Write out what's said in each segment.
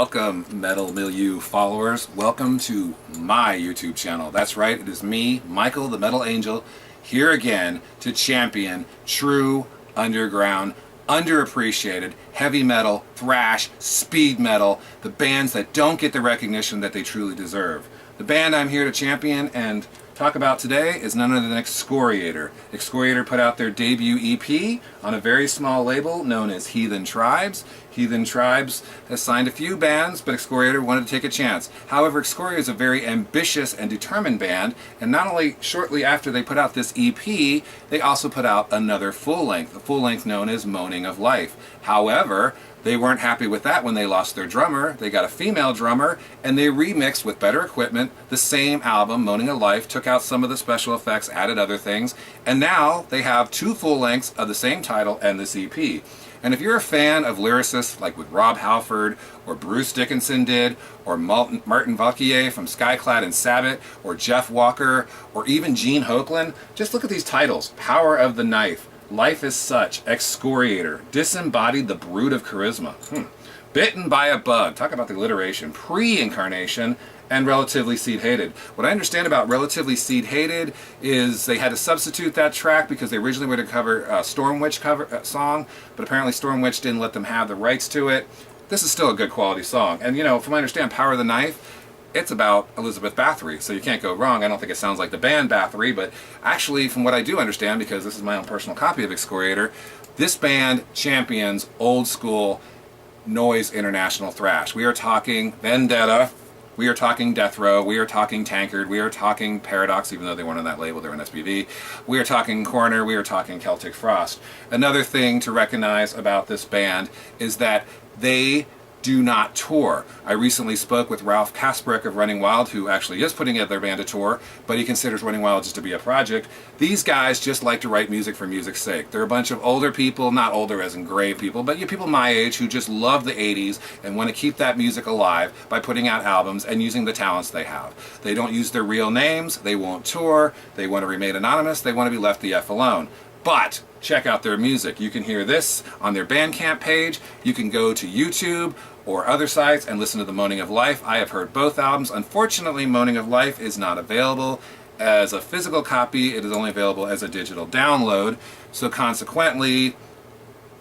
Welcome, Mettle Milieu followers. Welcome to my YouTube channel. That's right, it is me, Michael the Metal Angel, here again to champion true underground, underappreciated heavy metal, thrash, speed metal, the bands that don't get the recognition that they truly deserve. The band I'm here to champion and talk about today is none other than ExcöriatoR. ExcöriatoR put out their debut EP on a very small label known as Heathen Tribes. Heathen Tribes has signed a few bands, but ExcöriatoR wanted to take a chance. However, ExcöriatoR is a very ambitious and determined band, and not only shortly after they put out this EP, they also put out another full-length, a full-length known as Moaning of Life. However, they weren't happy with that when they lost their drummer. They got a female drummer, and they remixed with better equipment the same album, Moaning of Life, took out some of the special effects, added other things, and now they have two full lengths of the same title and this EP. And if you're a fan of lyricists like what Rob Halford or Bruce Dickinson did, or Martin Vauquier from Skyclad and Sabbath, or Jeff Walker, or even Gene Hoglan, just look at these titles: Power of the Knife, Life is Such, ExcöriatoR, Disembodied the Brood of Charisma, Bitten by a Bug, talk about the alliteration, Pre-Incarnation, and Relatively Seed-Hated. What I understand about Relatively Seed-Hated is they had to substitute that track because they originally were to cover a Stormwitch song, but apparently Stormwitch didn't let them have the rights to it. This is still a good quality song. And you know, from what I understand, Power of the Knife, it's about Elizabeth Bathory, so you can't go wrong. I don't think it sounds like the band Bathory, but actually, from what I do understand, because this is my own personal copy of ExcöriatoR, this band champions old school noise international thrash. We are talking Vendetta, we are talking Death Row, we are talking Tankard, we are talking Paradox, even though they weren't on that label, they're on SPV. We are talking Corner, we are talking Celtic Frost. Another thing to recognize about this band is that they do not tour. I recently spoke with Ralph Kasprick of Running Wild, who actually is putting together their band to tour, but he considers Running Wild just to be a project. These guys just like to write music for music's sake. They're a bunch of older people, not older as in grave people, but you people my age who just love the 80s and want to keep that music alive by putting out albums and using the talents they have. They don't use their real names, they won't tour, they want to remain anonymous, they want to be left the F alone. But check out their music. You can hear this on their Bandcamp page. You can go to YouTube or other sites and listen to the Moaning of Life. I have heard both albums. Unfortunately, Moaning of Life is not available as a physical copy. It is only available as a digital download. So consequently,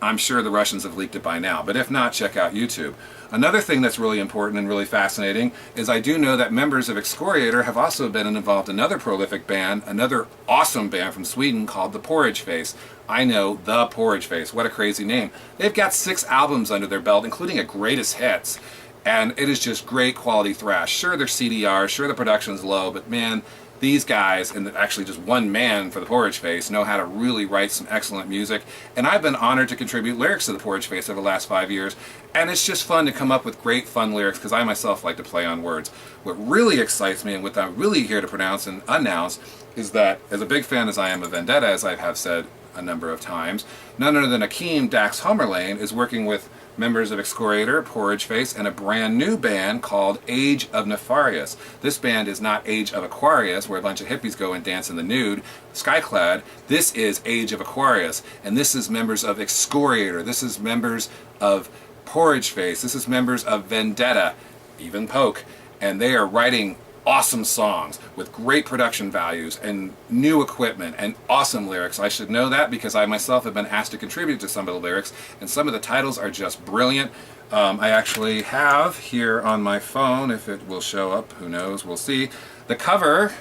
I'm sure the Russians have leaked it by now, but if not, check out YouTube. Another thing that's really important and really fascinating is I do know that members of ExcöriatoR have also been involved in another prolific band, another awesome band from Sweden called The Porridge Face. I know, The Porridge Face, what a crazy name. They've got 6 albums under their belt, including a greatest hits, and it is just great quality thrash. Sure, they're CDR, sure the production's low, but man, these guys, and actually just one man for The Porridge Face, know how to really write some excellent music. And I've been honored to contribute lyrics to The Porridge Face over the last 5 years. And it's just fun to come up with great, fun lyrics, because I myself like to play on words. What really excites me, and what I'm really here to pronounce and announce, is that, as a big fan as I am of Vendetta, as I have said a number of times, none other than Akeem Dax Homerlane is working with members of ExcöriatoR, Porridge Face, and a brand new band called Age of Nefarious. This band is not Age of Aquarius, where a bunch of hippies go and dance in the nude, Skyclad. This is Age of Aquarius, and this is members of ExcöriatoR. This is members of Porridge Face. This is members of Vendetta, even Poke, and they are writing awesome songs with great production values and new equipment and awesome lyrics. I should know that because I myself have been asked to contribute to some of the lyrics, and some of the titles are just brilliant. I actually have here on my phone, if it will show up, who knows, we'll see, the cover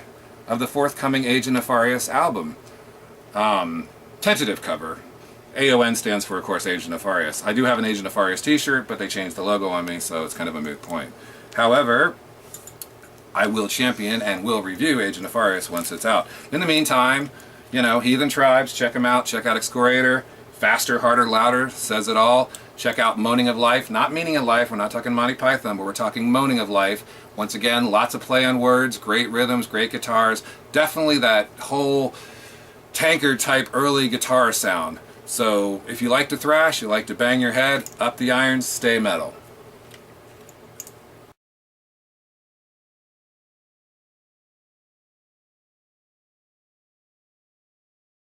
of the forthcoming Age of Nefarious album. Tentative cover. AON stands for, of course, Age of Nefarious. I do have an Age of Nefarious t-shirt, but they changed the logo on me, so it's kind of a moot point. However, I will champion and will review Age of Nefarious once it's out. In the meantime, you know, Heathen Tribes, check them out. Check out ExcöriatoR. Faster, Harder, Louder, says it all. Check out Moaning of Life. Not Meaning of Life. We're not talking Monty Python, but we're talking Moaning of Life. Once again, lots of play on words, great rhythms, great guitars. Definitely that whole Tankard type early guitar sound. So if you like to thrash, you like to bang your head, up the irons, stay metal.